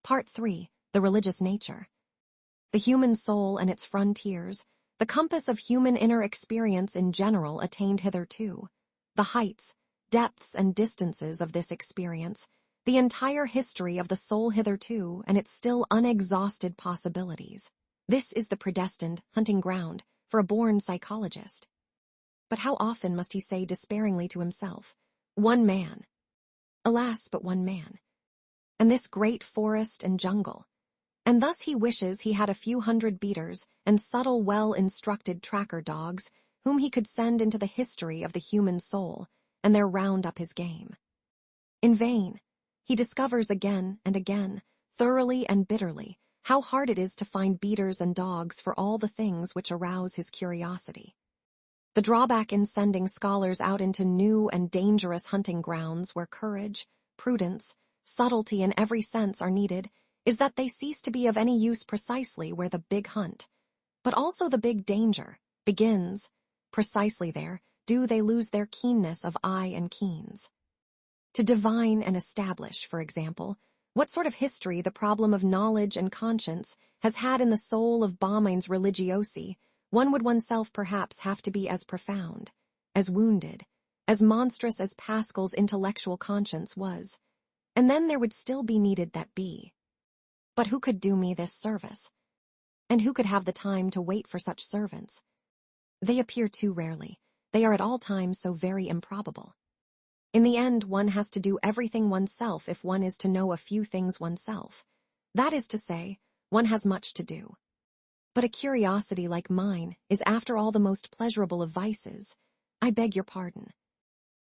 Part 3. The Religious Nature. The human soul and its frontiers, the compass of human inner experience in general attained hitherto, the heights, depths, and distances of this experience, the entire history of the soul hitherto and its still unexhausted possibilities. This is the predestined hunting ground for a born psychologist. But how often must he say despairingly to himself, "One man. Alas, but one man. And this great forest and jungle." And thus he wishes he had a few hundred beaters and subtle, well-instructed tracker dogs whom he could send into the history of the human soul and there round up his game. In vain. He discovers again and again, thoroughly and bitterly, how hard it is to find beaters and dogs for all the things which arouse his curiosity. The drawback in sending scholars out into new and dangerous hunting grounds where courage, prudence, subtlety in every sense are needed is that they cease to be of any use precisely where the big hunt, but also the big danger, begins. Precisely there do they lose their keenness of eye and keens. To divine and establish, for example, what sort of history the problem of knowledge and conscience has had in the soul of Baumine's religiosi, one would oneself perhaps have to be as profound, as wounded, as monstrous as Pascal's intellectual conscience was, and then there would still be needed that be. But who could do me this service? And who could have the time to wait for such servants? They appear too rarely. They are at all times so very improbable. In the end, one has to do everything oneself if one is to know a few things oneself. That is to say, one has much to do. But a curiosity like mine is after all the most pleasurable of vices. I beg your pardon.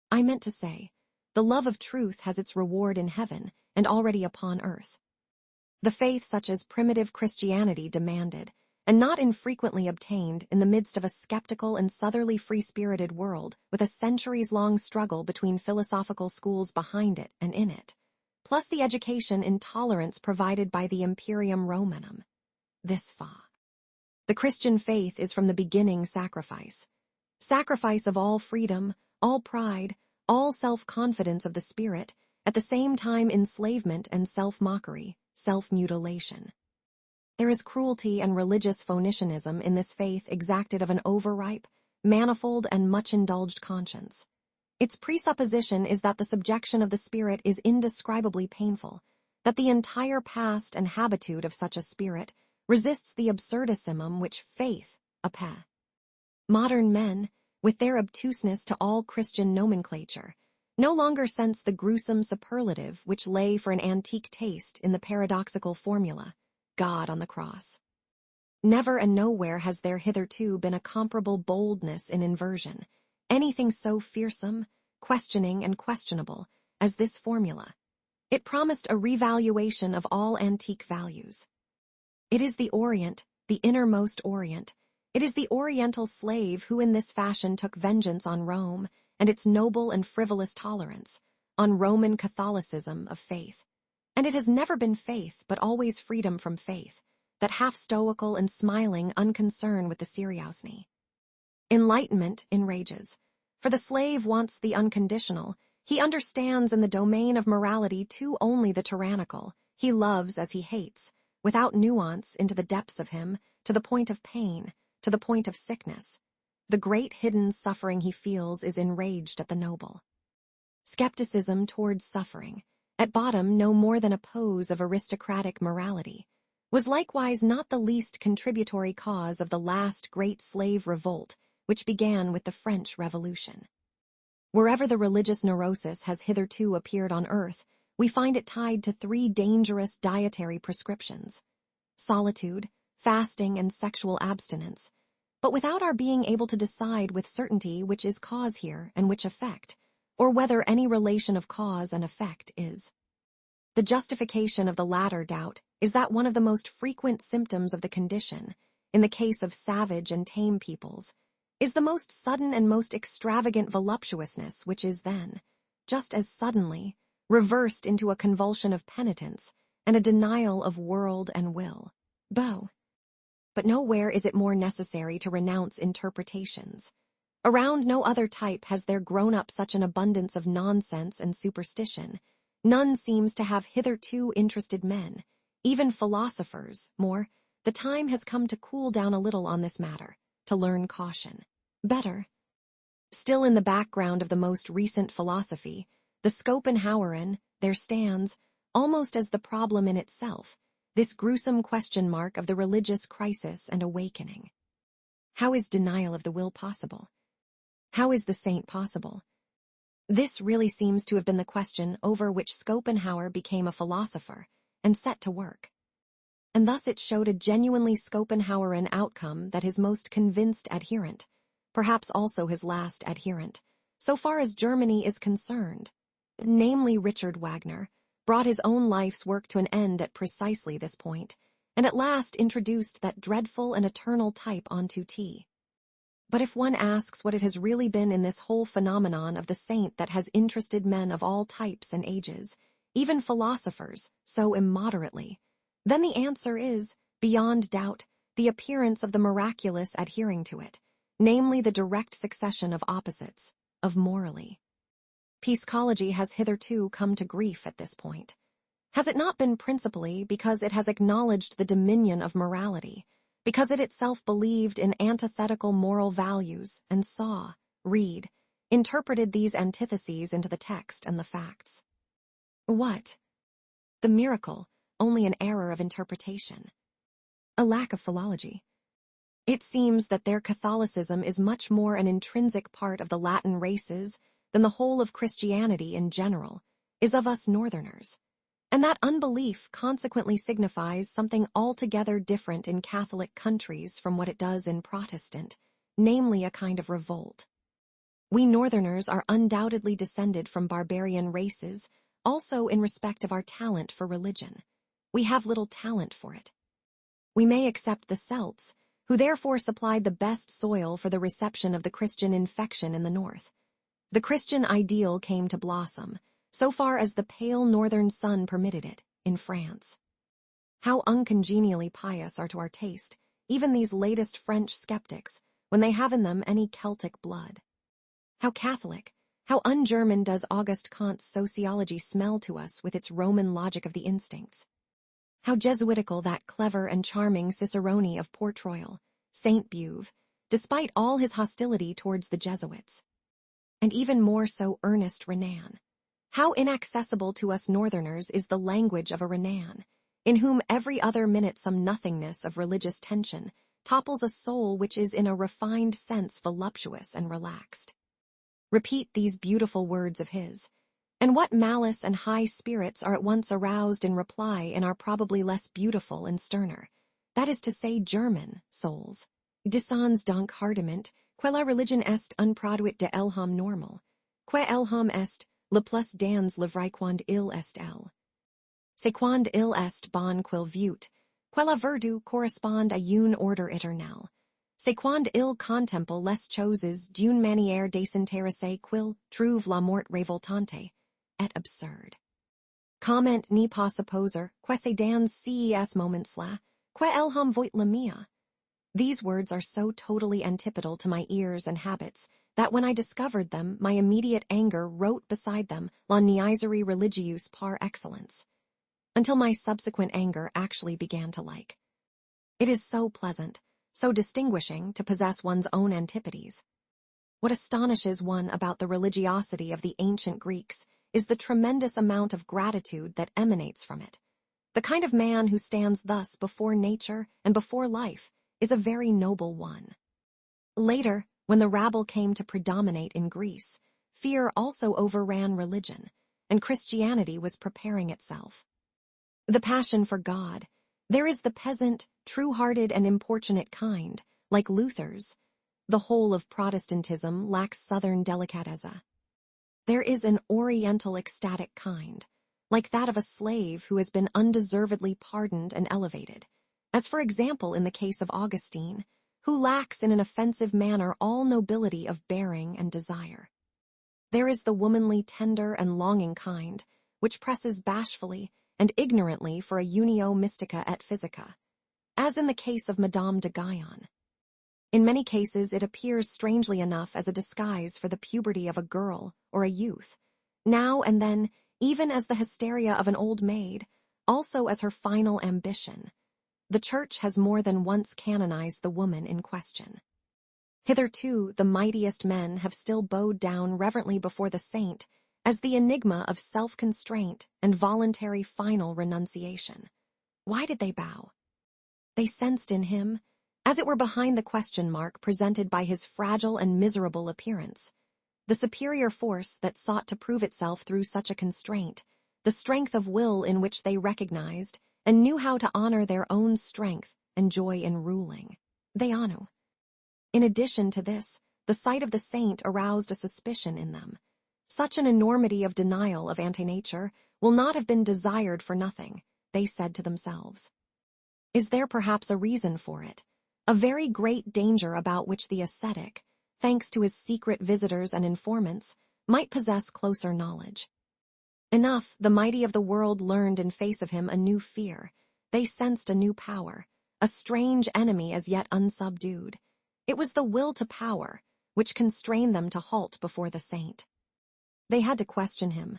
I meant to say, the love of truth has its reward in heaven and already upon earth. The faith such as primitive Christianity demanded, and not infrequently obtained in the midst of a skeptical and southerly free-spirited world with a centuries-long struggle between philosophical schools behind it and in it, plus the education in tolerance provided by the Imperium Romanum. This fa. The Christian faith is from the beginning sacrifice. Sacrifice of all freedom, all pride, all self-confidence of the spirit, at the same time enslavement and self-mockery, self-mutilation. There is cruelty and religious phonitionism in this faith exacted of an overripe, manifold, and much-indulged conscience. Its presupposition is that the subjection of the spirit is indescribably painful, that the entire past and habitude of such a spirit resists the absurdissimum which faith appet. Modern men, with their obtuseness to all Christian nomenclature, no longer sense the gruesome superlative which lay for an antique taste in the paradoxical formula, God on the cross. Never and nowhere has there hitherto been a comparable boldness in inversion, anything so fearsome, questioning, and questionable as this formula. It promised a revaluation of all antique values. It is the Orient, the innermost Orient. It is the Oriental slave who in this fashion took vengeance on Rome and its noble and frivolous tolerance, on Roman Catholicism of faith. And it has never been faith, but always freedom from faith, that half-stoical and smiling unconcern with the seriousness. Enlightenment enrages, for the slave wants the unconditional. He understands in the domain of morality too only the tyrannical. He loves as he hates, without nuance into the depths of him, to the point of pain, to the point of sickness. The great hidden suffering he feels is enraged at the noble. Skepticism towards suffering, at bottom no more than a pose of aristocratic morality, was likewise not the least contributory cause of the last great slave revolt which began with the French Revolution. Wherever the religious neurosis has hitherto appeared on earth, we find it tied to three dangerous dietary prescriptions: solitude, fasting, and sexual abstinence, but without our being able to decide with certainty which is cause here and which effect, or whether any relation of cause and effect is. The justification of the latter doubt is that one of the most frequent symptoms of the condition, in the case of savage and tame peoples, is the most sudden and most extravagant voluptuousness which is then, just as suddenly, reversed into a convulsion of penitence and a denial of world and will. But nowhere is it more necessary to renounce interpretations. Around no other type has there grown up such an abundance of nonsense and superstition. None seems to have hitherto interested men, Even philosophers, the time has come to cool down a little on this matter, to learn caution. Better. Still in the background of the most recent philosophy, the Schopenhauerian, there stands, almost as the problem in itself, this gruesome question mark of the religious crisis and awakening. How is denial of the will possible? How is the saint possible? This really seems to have been the question over which Schopenhauer became a philosopher and set to work. And thus it showed a genuinely Schopenhauerian outcome that his most convinced adherent, perhaps also his last adherent, so far as Germany is concerned, namely Richard Wagner, brought his own life's work to an end at precisely this point, and at last introduced that dreadful and eternal type onto tea. But if one asks what it has really been in this whole phenomenon of the saint that has interested men of all types and ages, even philosophers, so immoderately, then the answer is, beyond doubt, the appearance of the miraculous adhering to it, namely the direct succession of opposites, of morally. Psychology has hitherto come to grief at this point. Has it not been principally because it has acknowledged the dominion of morality, because it itself believed in antithetical moral values and saw, interpreted these antitheses into the text and the facts? What? The miracle, only an error of interpretation. A lack of philology. It seems that their Catholicism is much more an intrinsic part of the Latin races than the whole of Christianity in general is of us Northerners, and that unbelief consequently signifies something altogether different in Catholic countries from what it does in Protestant, namely a kind of revolt. We Northerners are undoubtedly descended from barbarian races, also in respect of our talent for religion. We have little talent for it. We may accept the Celts, who therefore supplied the best soil for the reception of the Christian infection in the North. The Christian ideal came to blossom, so far as the pale northern sun permitted it, in France. How uncongenially pious are to our taste even these latest French skeptics, when they have in them any Celtic blood. How Catholic, how un-German does Auguste Comte's sociology smell to us with its Roman logic of the instincts. How Jesuitical that clever and charming Cicerone of Port Royal, Saint Beuve, despite all his hostility towards the Jesuits. And even more so earnest Renan. How inaccessible to us Northerners is the language of a Renan, in whom every other minute some nothingness of religious tension topples a soul which is in a refined sense voluptuous and relaxed. Repeat these beautiful words of his, and what malice and high spirits are at once aroused in reply in our probably less beautiful and sterner, that is to say German, souls. Dissons donc hardiment, quella religion est un produit de l'homme normal, que l'homme est, le plus dans le vrai quand il est elle. C'est quand il est bon qu'il veut, que la vertu corresponde à une ordre éternel. C'est quand il contemple les choses d'une manière désintéressée qu'il trouve la mort révoltante et absurde. Comment ne pas supposer que c'est dans ces moments-là que l'homme voit la mia. These words are so totally antipodal to my ears and habits that when I discovered them, my immediate anger wrote beside them la niaiserie religieuse par excellence, until my subsequent anger actually began to like. It is so pleasant, so distinguishing to possess one's own antipodes. What astonishes one about the religiosity of the ancient Greeks is the tremendous amount of gratitude that emanates from it. The kind of man who stands thus before nature and before life is a very noble one. Later, when the rabble came to predominate in Greece, fear also overran religion, and Christianity was preparing itself. The passion for God, there is the peasant, true-hearted and importunate kind, like Luther's. The whole of Protestantism lacks southern delicatezza. There is an oriental ecstatic kind, like that of a slave who has been undeservedly pardoned and elevated, as for example in the case of Augustine, who lacks in an offensive manner all nobility of bearing and desire. There is the womanly tender and longing kind, which presses bashfully and ignorantly for a unio mystica et physica, as in the case of Madame de Guyon. In many cases it appears strangely enough as a disguise for the puberty of a girl or a youth, now and then, even as the hysteria of an old maid, also as her final ambition. The Church has more than once canonized the woman in question. Hitherto, the mightiest men have still bowed down reverently before the saint as the enigma of self-constraint and voluntary final renunciation. Why did they bow? They sensed in him, as it were behind the question mark presented by his fragile and miserable appearance, the superior force that sought to prove itself through such a constraint, the strength of will in which they recognized and knew how to honor their own strength and joy in ruling. They anu. In addition to this, the sight of the saint aroused a suspicion in them. Such an enormity of denial of anti-nature will not have been desired for nothing, they said to themselves. Is there perhaps a reason for it? A very great danger about which the ascetic, thanks to his secret visitors and informants, might possess closer knowledge. Enough, the mighty of the world learned in face of him a new fear. They sensed a new power, a strange enemy as yet unsubdued. It was the will to power, which constrained them to halt before the saint. They had to question him.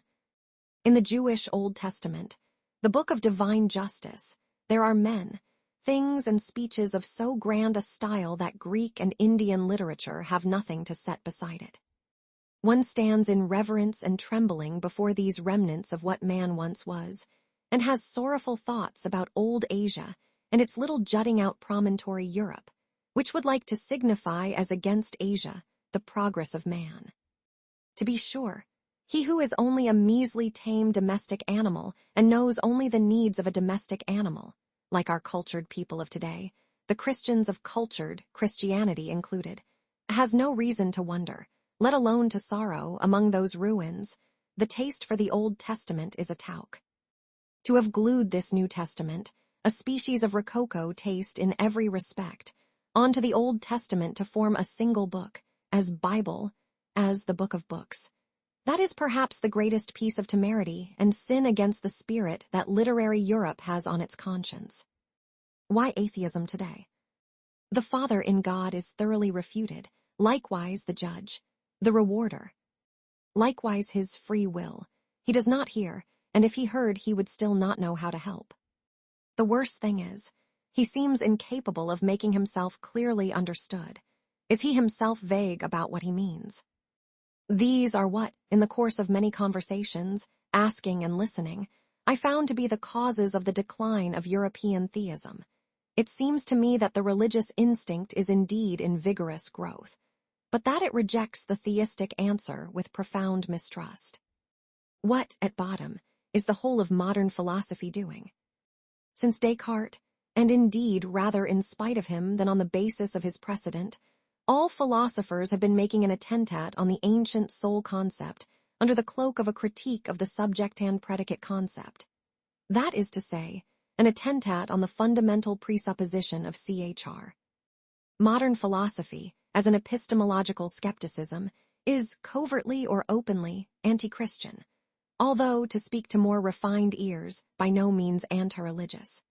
In the Jewish Old Testament, the book of divine justice, there are men, things and speeches of so grand a style that Greek and Indian literature have nothing to set beside it. One stands in reverence and trembling before these remnants of what man once was, and has sorrowful thoughts about old Asia and its little jutting out promontory Europe, which would like to signify as against Asia the progress of man. To be sure, he who is only a measly tame domestic animal and knows only the needs of a domestic animal, like our cultured people of today, the Christians of cultured Christianity included, has no reason to wonder, let alone to sorrow, among those ruins. The taste for the Old Testament is a tauk. To have glued this New Testament, a species of rococo taste in every respect, onto the Old Testament to form a single book, as Bible, as the Book of Books. That is perhaps the greatest piece of temerity and sin against the spirit that literary Europe has on its conscience. Why atheism today? The Father in God is thoroughly refuted, likewise the judge, the rewarder. Likewise his free will. He does not hear, and if he heard he would still not know how to help. The worst thing is, he seems incapable of making himself clearly understood. Is he himself vague about what he means? These are what, in the course of many conversations, asking and listening, I found to be the causes of the decline of European theism. It seems to me that the religious instinct is indeed in vigorous growth, but that it rejects the theistic answer with profound mistrust. What, at bottom, is the whole of modern philosophy doing? Since Descartes, and indeed rather in spite of him than on the basis of his precedent, all philosophers have been making an attentat on the ancient soul concept under the cloak of a critique of the subject and predicate concept. That is to say, an attentat on the fundamental presupposition of CHR. Modern philosophy, as an epistemological skepticism, is covertly or openly anti-Christian, although, to speak to more refined ears, by no means anti-religious.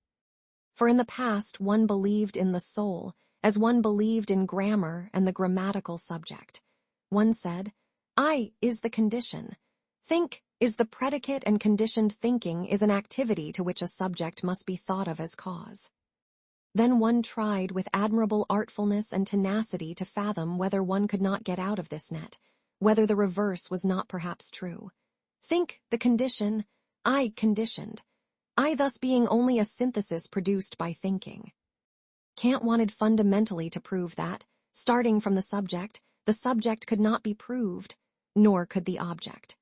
For in the past one believed in the soul as one believed in grammar and the grammatical subject. One said, I is the condition. Think is the predicate, and conditioned thinking is an activity to which a subject must be thought of as cause. Then one tried with admirable artfulness and tenacity to fathom whether one could not get out of this net, whether the reverse was not perhaps true. Think the condition, I conditioned, I thus being only a synthesis produced by thinking. Kant wanted fundamentally to prove that, starting from the subject could not be proved, nor could the object.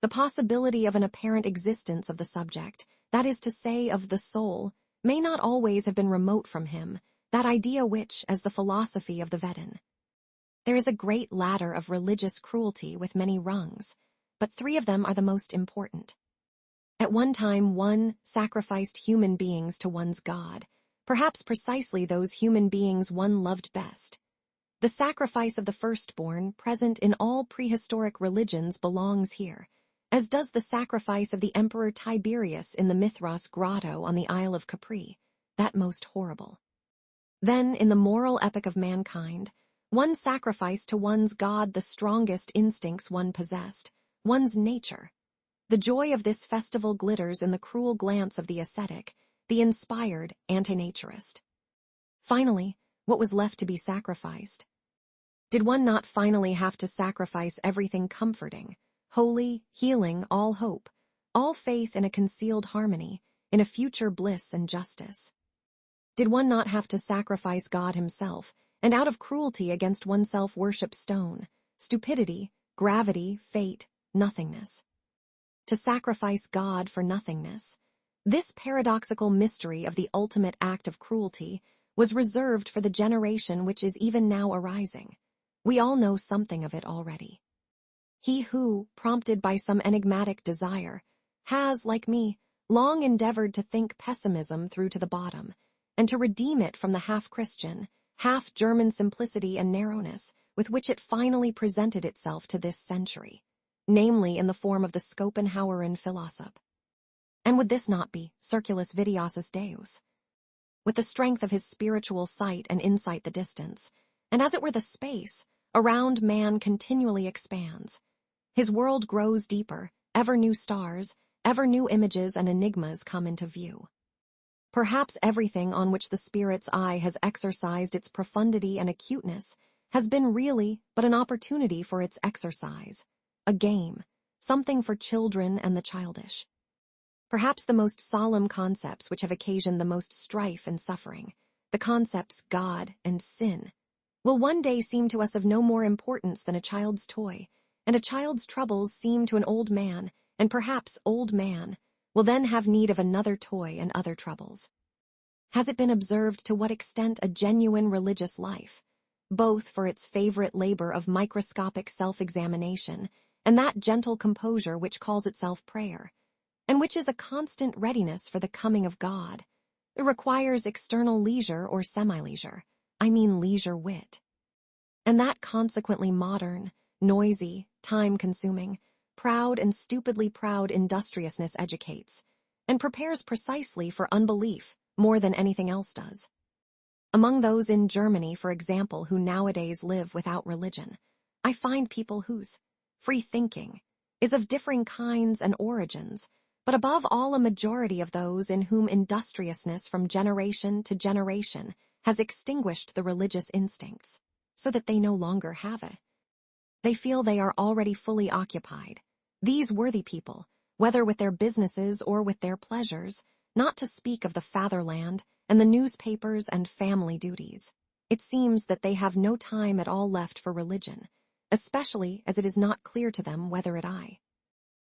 The possibility of an apparent existence of the subject, that is to say of the soul, may not always have been remote from him, that idea which, as the philosophy of the Vedin. There is a great ladder of religious cruelty with many rungs, but 3 of them are the most important. At one time one sacrificed human beings to one's God, perhaps precisely those human beings one loved best. The sacrifice of the firstborn, present in all prehistoric religions, belongs here, as does the sacrifice of the Emperor Tiberius in the Mithras grotto on the Isle of Capri, that most horrible. Then, in the moral epic of mankind, one sacrificed to one's God the strongest instincts one possessed, one's nature. The joy of this festival glitters in the cruel glance of the ascetic, the inspired antinaturist. Finally, what was left to be sacrificed? Did one not finally have to sacrifice everything comforting, holy, healing, all hope, all faith in a concealed harmony, in a future bliss and justice? Did one not have to sacrifice God himself, and out of cruelty against oneself worship stone, stupidity, gravity, fate, nothingness? To sacrifice God for nothingness, this paradoxical mystery of the ultimate act of cruelty was reserved for the generation which is even now arising. We all know something of it already. He who, prompted by some enigmatic desire, has, like me, long endeavored to think pessimism through to the bottom, and to redeem it from the half-Christian, half-German simplicity and narrowness with which it finally presented itself to this century, namely in the form of the Schopenhauerian philosophe. And would this not be circulus vitiosus Deus? With the strength of his spiritual sight and insight the distance, and as it were the space, around man continually expands. His world grows deeper, ever new stars, ever new images and enigmas come into view. Perhaps everything on which the spirit's eye has exercised its profundity and acuteness has been really but an opportunity for its exercise, a game, something for children and the childish. Perhaps the most solemn concepts which have occasioned the most strife and suffering, the concepts God and sin, will one day seem to us of no more importance than a child's toy, and a child's troubles seem to an old man, and perhaps old man will then have need of another toy and other troubles. Has it been observed to what extent a genuine religious life, both for its favorite labor of microscopic self-examination and that gentle composure which calls itself prayer, and which is a constant readiness for the coming of God, it requires external leisure or semi-leisure, I mean leisure wit, and that consequently modern, noisy, time-consuming, proud and stupidly proud industriousness educates, and prepares precisely for unbelief more than anything else does. Among those in Germany, for example, who nowadays live without religion, I find people whose free thinking is of differing kinds and origins, but above all a majority of those in whom industriousness from generation to generation has extinguished the religious instincts, so that they no longer have it. They feel they are already fully occupied. These worthy people, whether with their businesses or with their pleasures, not to speak of the fatherland and the newspapers and family duties, it seems that they have no time at all left for religion, especially as it is not clear to them whether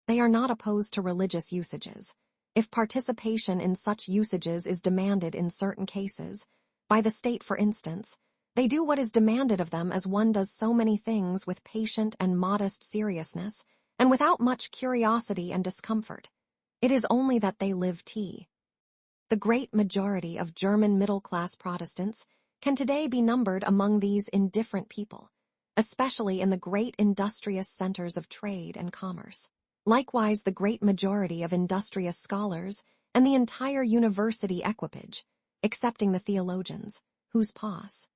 they are not opposed to religious usages. If participation in such usages is demanded in certain cases, by the state for instance, they do what is demanded of them as one does so many things with patient and modest seriousness, and without much curiosity and discomfort. It is only that they live tea. The great majority of German middle-class Protestants can today be numbered among these indifferent people, especially in the great industrious centers of trade and commerce. Likewise, the great majority of industrious scholars and the entire university equipage, excepting the theologians, whose pious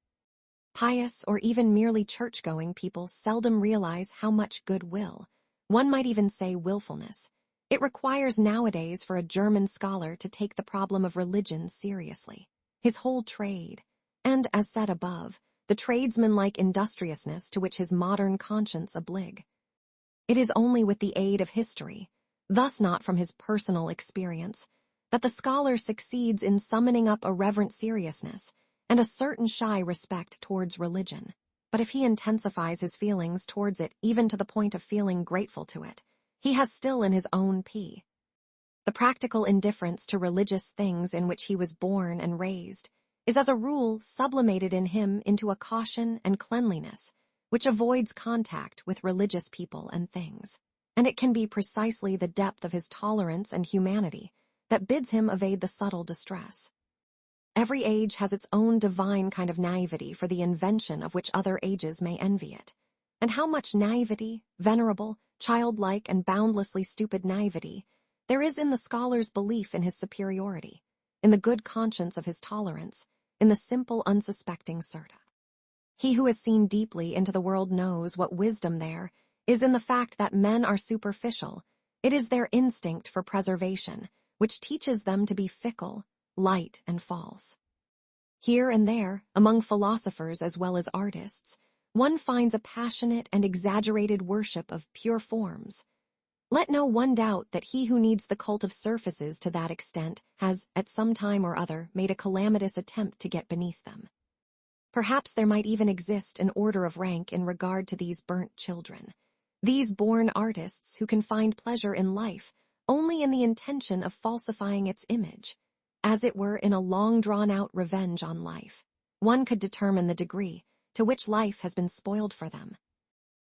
or even merely church-going people seldom realize how much goodwill, one might even say willfulness, it requires nowadays for a German scholar to take the problem of religion seriously. His whole trade, and, as said above, the tradesman-like industriousness to which his modern conscience oblig. It is only with the aid of history, thus not from his personal experience, that the scholar succeeds in summoning up a reverent seriousness and a certain shy respect towards religion. But if he intensifies his feelings towards it even to the point of feeling grateful to it, he has still in his own the practical indifference to religious things in which he was born and raised is as a rule sublimated in him into a caution and cleanliness which avoids contact with religious people and things, and it can be precisely the depth of his tolerance and humanity that bids him evade the subtle distress. Every age has its own divine kind of naivety for the invention of which other ages may envy it, and how much naivety, venerable, childlike, and boundlessly stupid naivety, there is in the scholar's belief in his superiority, in the good conscience of his tolerance, in the simple, unsuspecting certa. He who has seen deeply into the world knows what wisdom there is in the fact that men are superficial, It is their instinct for preservation, which teaches them to be fickle, light, and false. Here and there, among philosophers as well as artists, one finds a passionate and exaggerated worship of pure forms. Let no one doubt that he who needs the cult of surfaces to that extent has, at some time or other, made a calamitous attempt to get beneath them. Perhaps there might even exist an order of rank in regard to these burnt children, these born artists who can find pleasure in life only in the intention of falsifying its image, as it were in a long-drawn-out revenge on life. One could determine the degree to which life has been spoiled for them.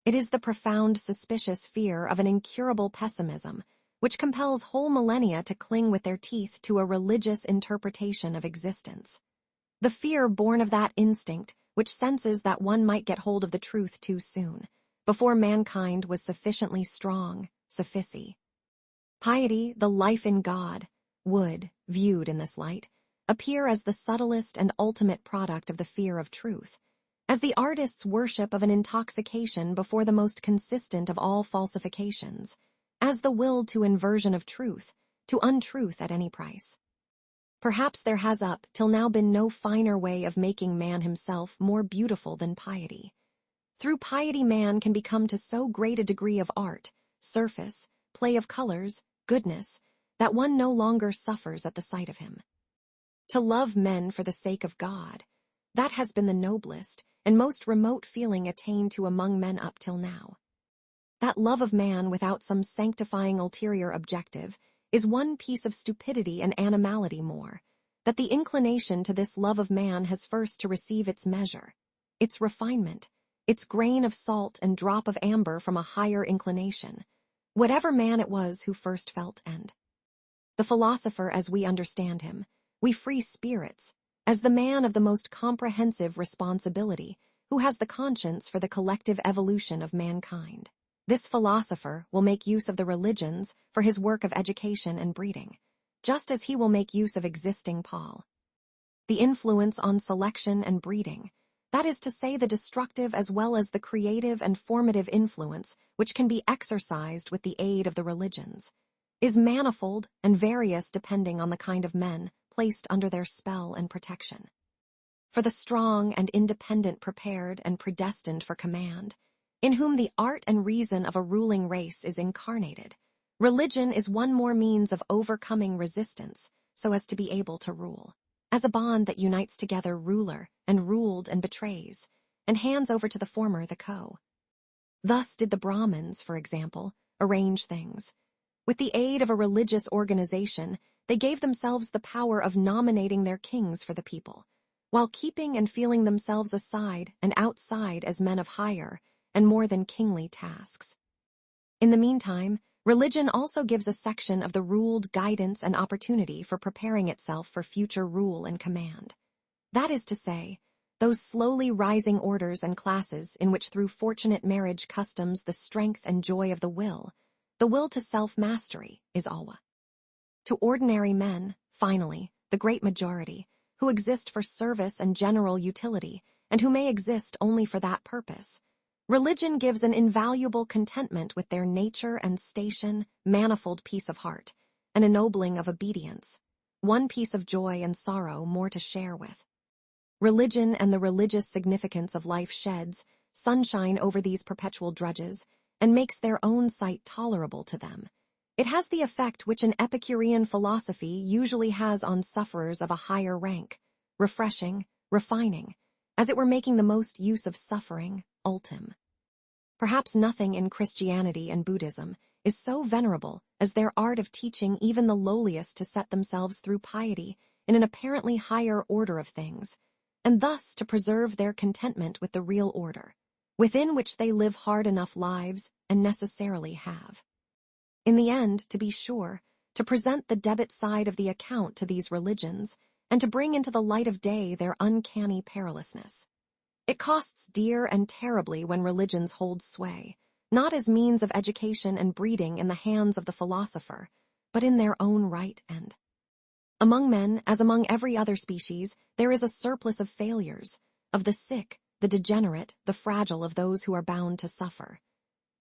It is the profound suspicious fear of an incurable pessimism which compels whole millennia to cling with their teeth to a religious interpretation of existence. The fear born of that instinct which senses that one might get hold of the truth too soon, before mankind was sufficiently strong, suffici. Piety, the life in God, would, viewed in this light, appear as the subtlest and ultimate product of the fear of truth, as the artist's worship of an intoxication before the most consistent of all falsifications, as the will to inversion of truth, to untruth at any price. Perhaps there has up till now been no finer way of making man himself more beautiful than piety. Through piety man can become to so great a degree of art, surface, play of colors, goodness, that one no longer suffers at the sight of him. To love men for the sake of God, that has been the noblest and most remote feeling attained to among men up till now. That love of man without some sanctifying ulterior objective is one piece of stupidity and animality more, that the inclination to this love of man has first to receive its measure, its refinement, its grain of salt and drop of amber from a higher inclination, whatever man it was who first felt and. The philosopher as we understand him, we free spirits, as the man of the most comprehensive responsibility, who has the conscience for the collective evolution of mankind. This philosopher will make use of the religions for his work of education and breeding, just as he will make use of existing Paul. The influence on selection and breeding, that is to say the destructive as well as the creative and formative influence which can be exercised with the aid of the religions, is manifold and various depending on the kind of men placed under their spell and protection. For the strong and independent prepared and predestined for command, in whom the art and reason of a ruling race is incarnated, religion is one more means of overcoming resistance so as to be able to rule, as a bond that unites together ruler and ruled and betrays, and hands over to the former the co. Thus did the Brahmins, for example, arrange things. With the aid of a religious organization, they gave themselves the power of nominating their kings for the people, while keeping and feeling themselves aside and outside as men of higher and more than kingly tasks. In the meantime, religion also gives a section of the ruled guidance and opportunity for preparing itself for future rule and command. That is to say, those slowly rising orders and classes in which through fortunate marriage customs the strength and joy of the will to self-mastery, is alwa. To ordinary men, finally, the great majority, who exist for service and general utility, and who may exist only for that purpose, religion gives an invaluable contentment with their nature and station, manifold peace of heart, an ennobling of obedience, one piece of joy and sorrow more to share with. Religion and the religious significance of life sheds sunshine over these perpetual drudges, and makes their own sight tolerable to them. It has the effect which an Epicurean philosophy usually has on sufferers of a higher rank, refreshing, refining, as it were making the most use of suffering, ultim. Perhaps nothing in Christianity and Buddhism is so venerable as their art of teaching even the lowliest to set themselves through piety in an apparently higher order of things, and thus to preserve their contentment with the real order, within which they live hard enough lives and necessarily have. In the end, to be sure, to present the debit side of the account to these religions, and to bring into the light of day their uncanny perilousness. It costs dear and terribly when religions hold sway, not as means of education and breeding in the hands of the philosopher, but in their own right end. Among men, as among every other species, there is a surplus of failures, of the sick, the degenerate, the fragile of those who are bound to suffer.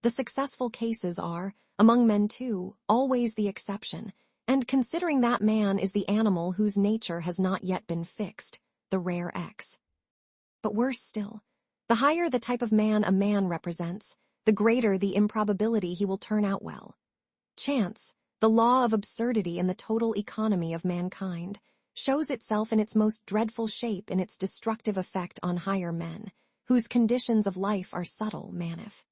The successful cases are, among men too, always the exception, and considering that man is the animal whose nature has not yet been fixed, the rare X. But worse still, the higher the type of man a man represents, the greater the improbability he will turn out well. Chance, the law of absurdity in the total economy of mankind, shows itself in its most dreadful shape in its destructive effect on higher men, whose conditions of life are subtle manif.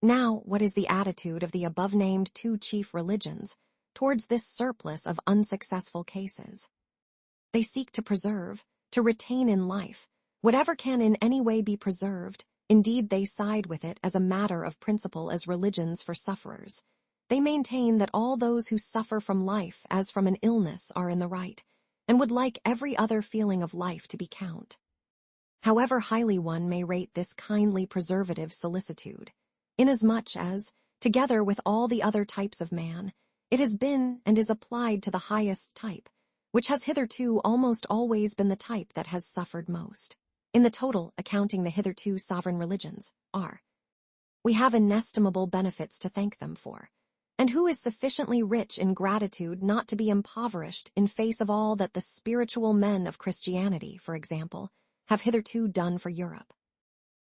Now, what is the attitude of the above-named two chief religions towards this surplus of unsuccessful cases? They seek to preserve, to retain in life, whatever can in any way be preserved. Indeed, they side with it as a matter of principle as religions for sufferers. They maintain that all those who suffer from life as from an illness are in the right, and would like every other feeling of life to be count. However highly one may rate this kindly preservative solicitude, inasmuch as, together with all the other types of man, it has been and is applied to the highest type, which has hitherto almost always been the type that has suffered most. In the total, accounting the hitherto sovereign religions, we have inestimable benefits to thank them for, and who is sufficiently rich in gratitude not to be impoverished in face of all that the spiritual men of Christianity, for example, have hitherto done for Europe.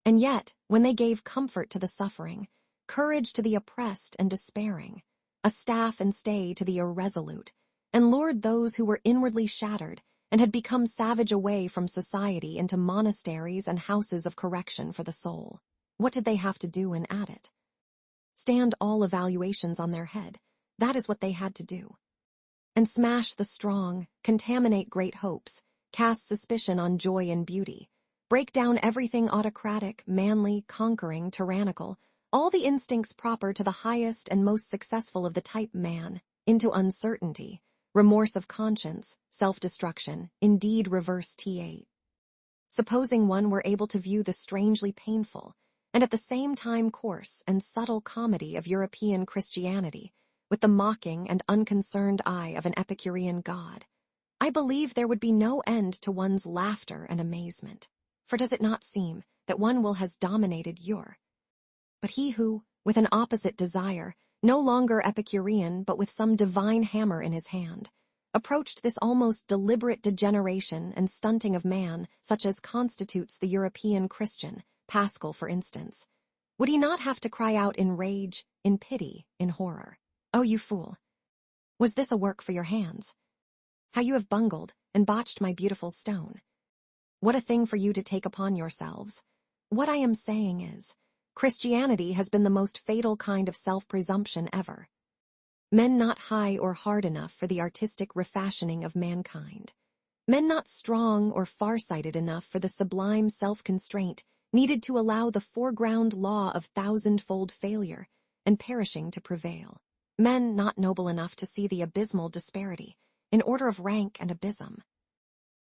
And yet, when they gave comfort to the suffering, courage to the oppressed and despairing, a staff and stay to the irresolute, and lured those who were inwardly shattered and had become savage away from society into monasteries and houses of correction for the soul, what did they have to do and add it? Stand all evaluations on their head, that is what they had to do. And smash the strong, contaminate great hopes, cast suspicion on joy and beauty, break down everything autocratic, manly, conquering, tyrannical, all the instincts proper to the highest and most successful of the type man, into uncertainty, remorse of conscience, self-destruction, indeed reverse ta. Supposing one were able to view the strangely painful, and at the same time coarse and subtle comedy of European Christianity, with the mocking and unconcerned eye of an Epicurean god, I believe there would be no end to one's laughter and amazement. For does it not seem that one will has dominated but he who, with an opposite desire, no longer Epicurean but with some divine hammer in his hand, approached this almost deliberate degeneration and stunting of man such as constitutes the European Christian, Pascal for instance, would he not have to cry out in rage, in pity, in horror, "Oh, you fool! Was this a work for your hands? How you have bungled and botched my beautiful stone! What a thing for you to take upon yourselves! What I am saying is, Christianity has been the most fatal kind of self-presumption ever. Men not high or hard enough for the artistic refashioning of mankind. Men not strong or far-sighted enough for the sublime self-constraint needed to allow the foreground law of thousand-fold failure and perishing to prevail. Men not noble enough to see the abysmal disparity, in order of rank and abysm,